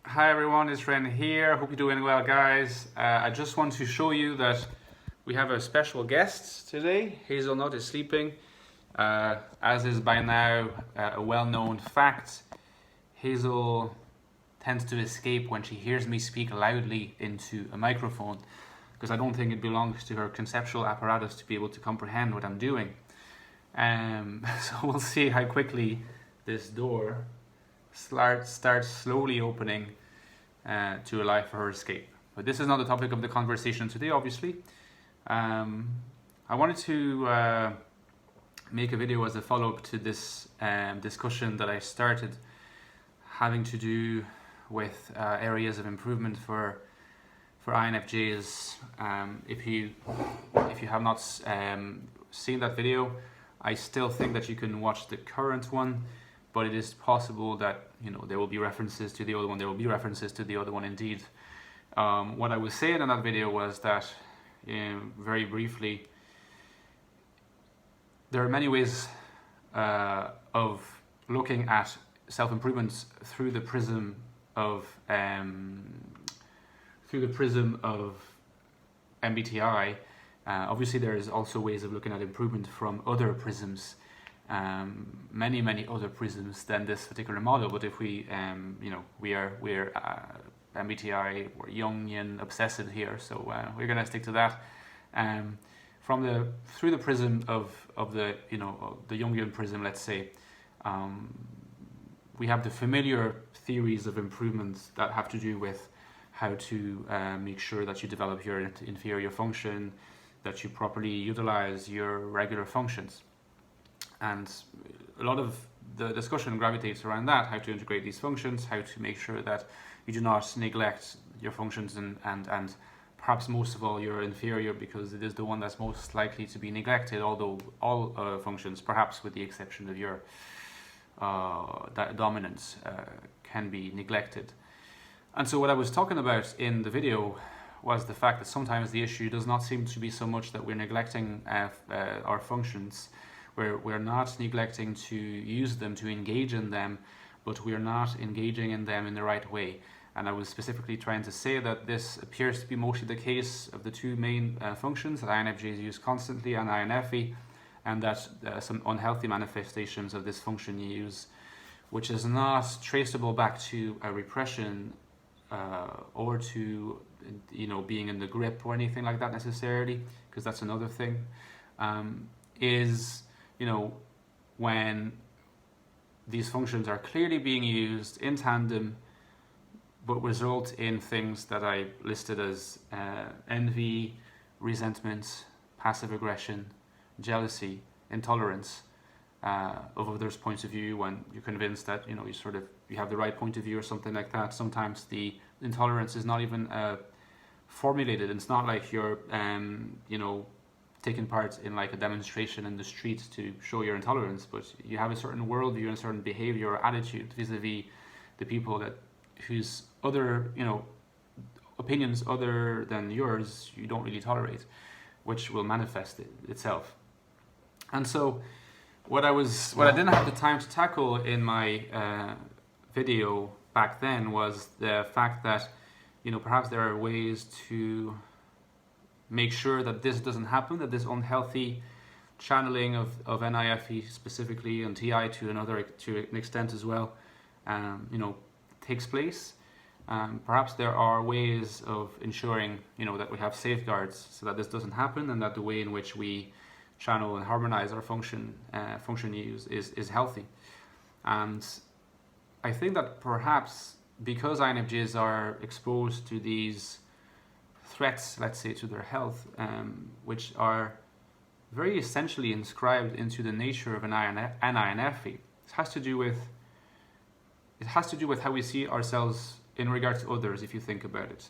Hi everyone, it's Ren here. Hope you're doing well, guys. I just want to show you that we have a special guest today. Hazelnut is sleeping. As is by now a well-known fact, Hazel tends to escape when she hears me speak loudly into a microphone because I don't think it belongs to her conceptual apparatus to be able to comprehend what I'm doing. So we'll see how quickly this door starts slowly opening to allow for her escape. But this is not the topic of the conversation today, obviously. I wanted to make a video as a follow-up to this discussion that I started having to do with areas of improvement for INFJs. If you have not seen that video, I still think that you can watch the current one, but it is possible that there will be references to the other one. There will be references to the other one indeed. What I was saying in that video was that, very briefly, there are many ways of looking at self-improvement through the prism of MBTI. Obviously, there is also ways of looking at improvement from other prisms. Many other prisms than this particular model, but if we we're MBTI, we're Jungian obsessive here, so we're gonna stick to that. Through the prism of the the Jungian prism, let's say, we have the familiar theories of improvements that have to do with how to make sure that you develop your inferior function, that you properly utilize your regular functions. And a lot of the discussion gravitates around that, how to integrate these functions, how to make sure that you do not neglect your functions and perhaps most of all your inferior, because it is the one that's most likely to be neglected, although all functions, perhaps with the exception of your dominance, can be neglected. And so what I was talking about in the video was the fact that sometimes the issue does not seem to be so much that we're neglecting our functions. We're not neglecting to use them, to engage in them, but we're not engaging in them in the right way. And I was specifically trying to say that this appears to be mostly the case of the two main functions that INFJs use constantly and INFE, and that some unhealthy manifestations of this function you use, which is not traceable back to a repression or to being in the grip or anything like that necessarily, because that's another thing, is when these functions are clearly being used in tandem, but result in things that I listed as envy, resentment, passive aggression, jealousy, intolerance of others' points of view. When you're convinced that you have the right point of view or something like that, sometimes the intolerance is not even formulated. It's not like you're taking part in like a demonstration in the street to show your intolerance, but you have a certain worldview and a certain behavior or attitude vis-a-vis the people whose other opinions other than yours you don't really tolerate, which will manifest itself. And so what I didn't have the time to tackle in my video back then was the fact that perhaps there are ways to make sure that this doesn't happen, that this unhealthy channeling of NIFE specifically and TI to an extent as well, takes place. Perhaps there are ways of ensuring that we have safeguards so that this doesn't happen, and that the way in which we channel and harmonize our function use is healthy. And I think that perhaps because INFJs are exposed to these threats, let's say, to their health, which are very essentially inscribed into the nature of an INFE. It has to do with how we see ourselves in regard to others, if you think about it.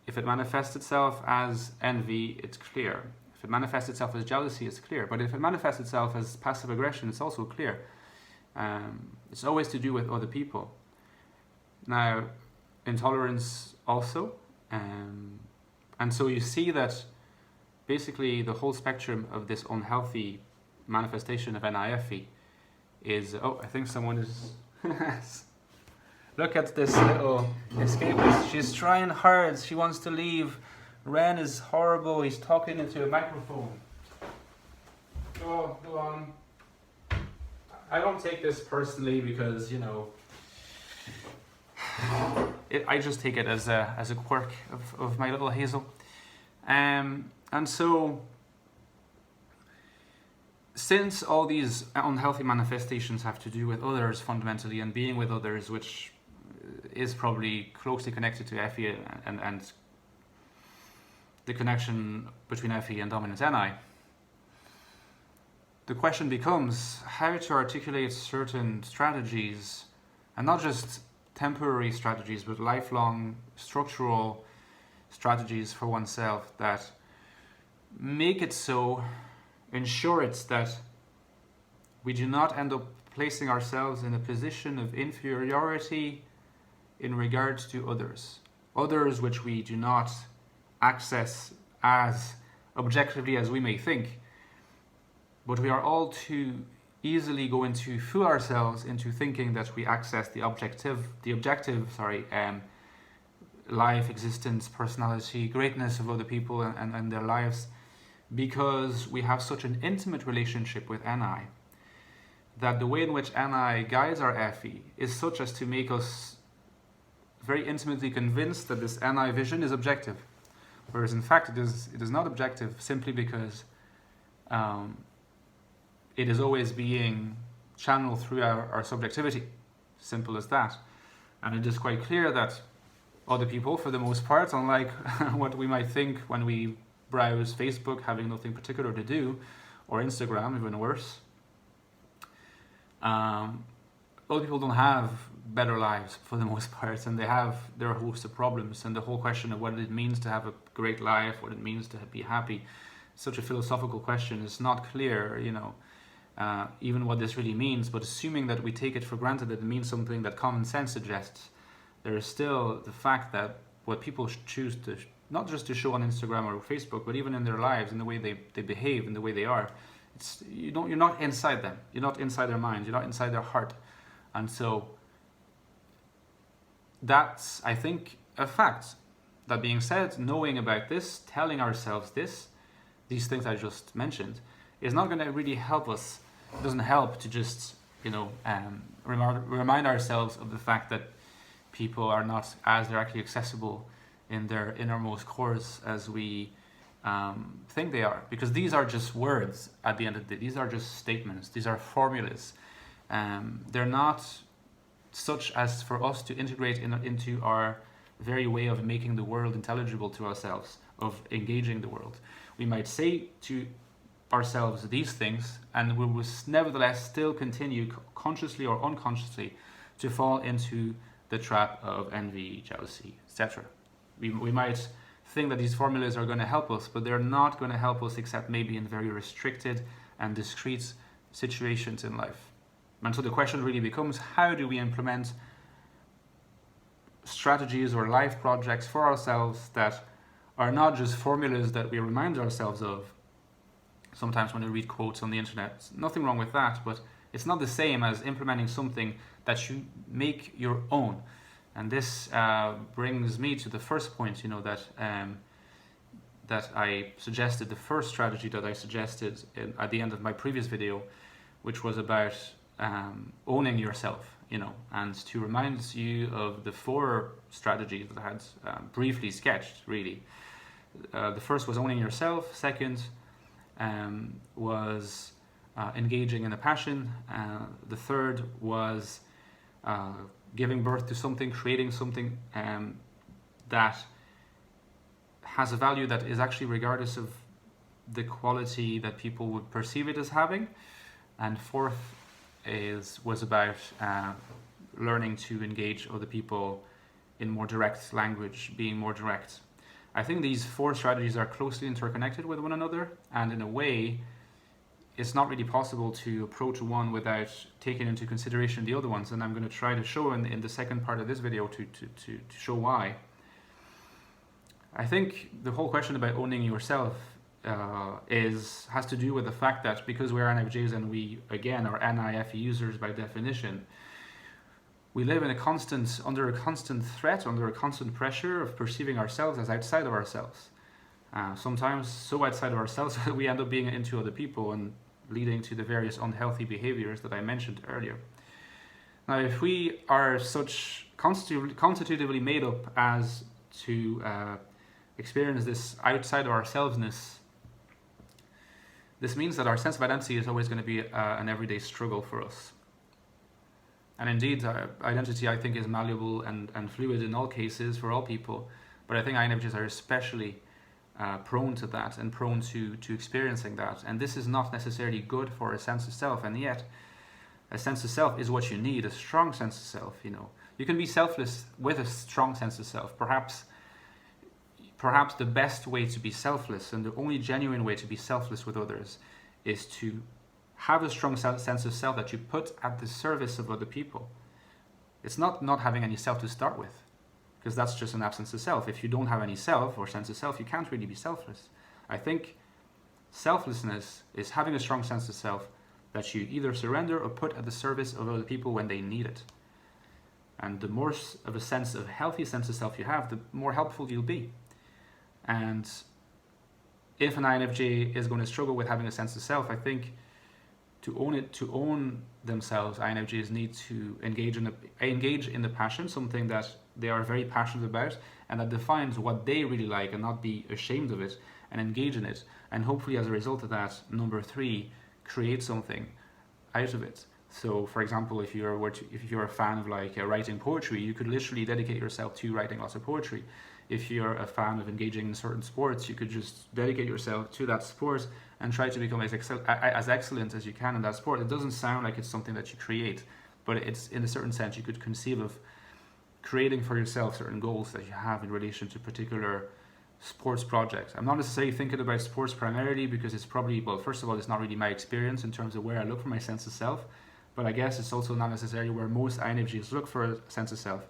If it manifests itself as envy, it's clear. If it manifests itself as jealousy, it's clear. But if it manifests itself as passive aggression, it's also clear. It's always to do with other people. Now, intolerance also. And so you see that basically the whole spectrum of this unhealthy manifestation of NIFE is, I think someone is Look at this little escapist. She's trying hard. She wants to leave. Ren is horrible. He's talking into a microphone. Go on. I don't take this personally because, you know, I just take it as a quirk of my little Hazel. And so, since all these unhealthy manifestations have to do with others fundamentally and being with others, which is probably closely connected to FE and the connection between FE and dominant NI, the question becomes how to articulate certain strategies, and not just temporary strategies, but lifelong structural strategies for oneself that make it so, ensure it that we do not end up placing ourselves in a position of inferiority in regards to others which we do not access as objectively as we may think, but we are all too easily going to fool ourselves into thinking that we access the objective life, existence, personality, greatness of other people and their lives, because we have such an intimate relationship with NI that the way in which NI guides our FE is such as to make us very intimately convinced that this NI vision is objective, whereas in fact it is not objective, simply because it is always being channeled through our subjectivity. Simple as that. And it is quite clear that other people, for the most part, unlike what we might think when we browse Facebook having nothing particular to do, or Instagram, even worse, other people don't have better lives for the most part, and they have their host of problems. And the whole question of what it means to have a great life, what it means to be happy, such a philosophical question. It's not clear, you know, even what this really means, but assuming that we take it for granted that it means something that common sense suggests, there is still the fact that what people choose to, not just to show on Instagram or Facebook, but even in their lives, in the way they behave, in the way they are, you're not inside them, you're not inside their mind, you're not inside their heart. And so that's, I think, a fact. That being said, knowing about this, telling ourselves these things I just mentioned, is not going to really help us. It doesn't help to just, you know, remind ourselves of the fact that people are not as directly accessible in their innermost cores as we think they are. Because these are just words at the end of the day. These are just statements. These are formulas. They're not such as for us to integrate into our very way of making the world intelligible to ourselves, of engaging the world. We might say to ourselves these things, and we will nevertheless still continue, consciously or unconsciously, to fall into the trap of envy, jealousy, etc. We might think that these formulas are going to help us, but they're not going to help us except maybe in very restricted and discrete situations in life. And so the question really becomes, how do we implement strategies or life projects for ourselves that are not just formulas that we remind ourselves of? Sometimes when you read quotes on the internet, nothing wrong with that, but it's not the same as implementing something that you make your own. And this brings me to the first point, you know, that I suggested, the first strategy that I suggested at the end of my previous video, which was about owning yourself, you know, and to remind you of the 4 strategies that I had briefly sketched, really. The first was owning yourself. Second was engaging in a passion. The third was giving birth to something, creating something that has a value that is actually regardless of the quality that people would perceive it as having. And fourth was about learning to engage other people in more direct language, being more direct. I think these 4 strategies are closely interconnected with one another, and in a way, it's not really possible to approach one without taking into consideration the other ones. And I'm going to try to show in the second part of this video to show why. I think the whole question about owning yourself has to do with the fact that because we're INFJs and we, again, are NIF users by definition, we live in under a constant threat, under a constant pressure of perceiving ourselves as outside of ourselves. Sometimes so outside of ourselves that we end up being into other people and leading to the various unhealthy behaviors that I mentioned earlier. Now, if we are such constitutively made up as to experience this outside of ourselvesness, this means that our sense of identity is always going to be an everyday struggle for us. And indeed, identity, I think, is malleable and fluid in all cases for all people, but I think INFJs are especially prone to that and prone to experiencing that. And this is not necessarily good for a sense of self, and yet a sense of self is what you need, a strong sense of self. You can be selfless with a strong sense of self. Perhaps the best way to be selfless and the only genuine way to be selfless with others is to have a strong sense of self that you put at the service of other people. It's not having any self to start with, because that's just an absence of self. If you don't have any self or sense of self, you can't really be selfless. I think selflessness is having a strong sense of self that you either surrender or put at the service of other people when they need it. And the more of a healthy sense of self you have, the more helpful you'll be. And if an INFJ is going to struggle with having a sense of self, I think to own themselves, INFJs need to engage in the passion, something that they are very passionate about and that defines what they really like, and not be ashamed of it and engage in it. And hopefully, as a result of that, number 3, create something out of it. So, for example, if you're a fan of writing poetry, you could literally dedicate yourself to writing lots of poetry. If you're a fan of engaging in certain sports, you could just dedicate yourself to that sport and try to become as excellent as you can in that sport. It doesn't sound like it's something that you create, but it's, in a certain sense, you could conceive of creating for yourself certain goals that you have in relation to particular sports projects. I'm not necessarily thinking about sports primarily because it's probably, well, first of all, it's not really my experience in terms of where I look for my sense of self, but I guess it's also not necessarily where most INFJs look for a sense of self.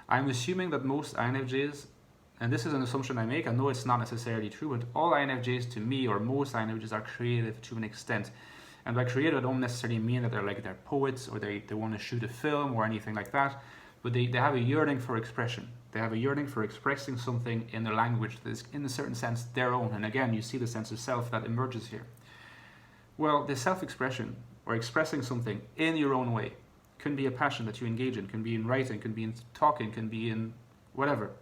I'm assuming that most INFJs, and this is an assumption I make, I know it's not necessarily true, but all INFJs to me, or most INFJs, are creative to an extent. And by creative, I don't necessarily mean that they're poets or they want to shoot a film or anything like that, but they have a yearning for expression. They have a yearning for expressing something in a language that is, in a certain sense, their own. And again, you see the sense of self that emerges here. Well, the self-expression, or expressing something in your own way, can be a passion that you engage in, can be in writing, can be in talking, can be in whatever.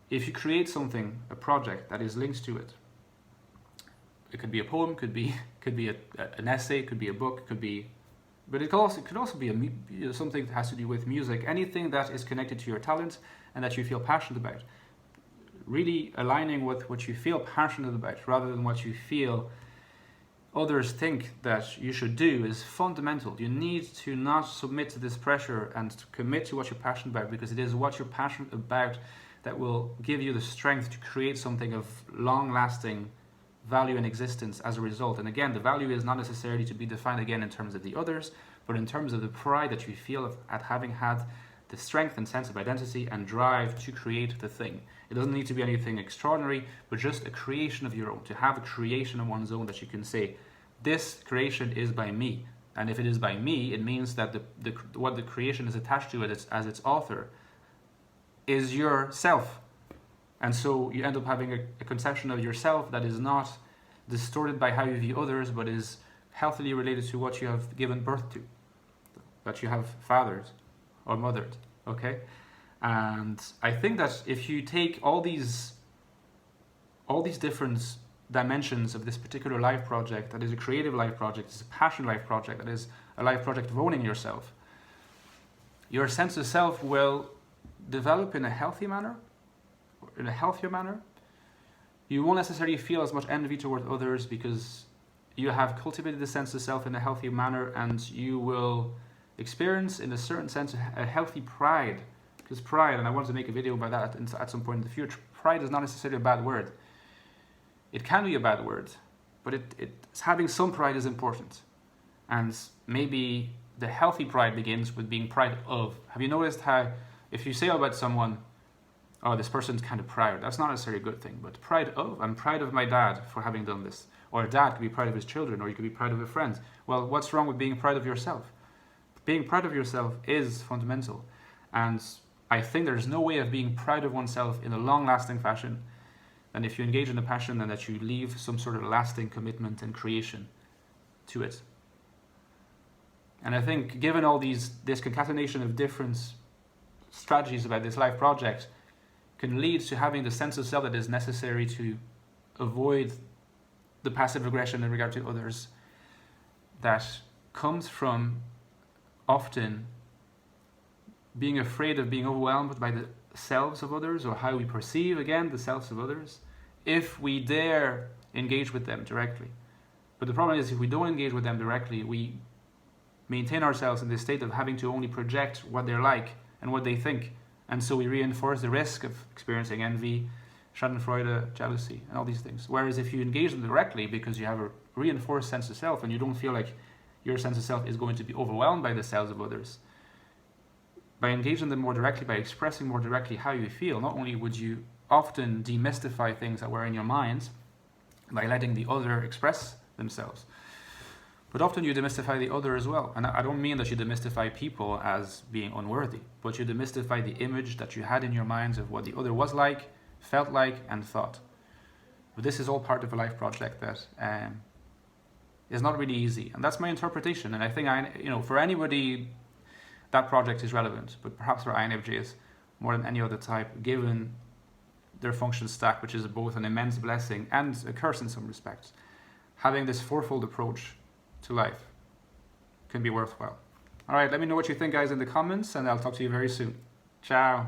If you create something, a project that is linked to it, it could be a poem, could be an essay, could be a book, but it could also be something that has to do with music, anything that is connected to your talent and that you feel passionate about. Really aligning with what you feel passionate about rather than what you feel others think that you should do is fundamental. You need to not submit to this pressure and to commit to what you're passionate about, because it is what you're passionate about that will give you the strength to create something of long-lasting value and existence as a result. And again, the value is not necessarily to be defined again in terms of the others, but in terms of the pride that you feel at having had the strength and sense of identity and drive to create the thing. It doesn't need to be anything extraordinary, but just a creation of your own, to have a creation of one's own that you can say, this creation is by me. And if it is by me, it means that what the creation is attached to it as its author is yourself. And so you end up having a conception of yourself that is not distorted by how you view others, but is healthily related to what you have given birth to, that you have fathered or mothered, okay? And I think that if you take all these different dimensions of this particular life project, that is a creative life project, it's a passion life project, that is a life project of owning yourself, your sense of self will develop in a healthy manner, in a healthier manner. You won't necessarily feel as much envy toward others because you have cultivated the sense of self in a healthy manner, and you will experience, in a certain sense, a healthy pride. Because pride, and I want to make a video about that at some point in the future, pride is not necessarily a bad word. It can be a bad word, but having some pride is important. And maybe the healthy pride begins with being proud of. Have you noticed how, if you say about someone, oh, this person's kind of proud, that's not necessarily a good thing, but pride of, I'm proud of my dad for having done this. Or a dad could be proud of his children, or you could be proud of a friend. Well, what's wrong with being proud of yourself? being proud of yourself is fundamental. And I think there's no way of being proud of oneself in a long-lasting fashion than if you engage in a passion and that you leave some sort of lasting commitment and creation to it. And I think given all this concatenation of different strategies about this life project can lead to having the sense of self that is necessary to avoid the passive aggression in regard to others that comes from often being afraid of being overwhelmed by the selves of others, or how we perceive, again, the selves of others, if we dare engage with them directly. But the problem is, if we don't engage with them directly, we maintain ourselves in this state of having to only project what they're like and what they think. And so we reinforce the risk of experiencing envy, schadenfreude, jealousy, and all these things. Whereas if you engage them directly because you have a reinforced sense of self and you don't feel like your sense of self is going to be overwhelmed by the selves of others, by engaging them more directly, by expressing more directly how you feel, not only would you often demystify things that were in your mind by letting the other express themselves, but often you demystify the other as well. And I don't mean that you demystify people as being unworthy, but you demystify the image that you had in your minds of what the other was like, felt like, and thought. But this is all part of a life project that is not really easy. And that's my interpretation. And I think, for anybody, that project is relevant, but perhaps for INFJs more than any other type, given their function stack, which is both an immense blessing and a curse in some respects. Having this fourfold approach to life can be worthwhile. All right, let me know what you think, guys, in the comments, and I'll talk to you very soon. Ciao.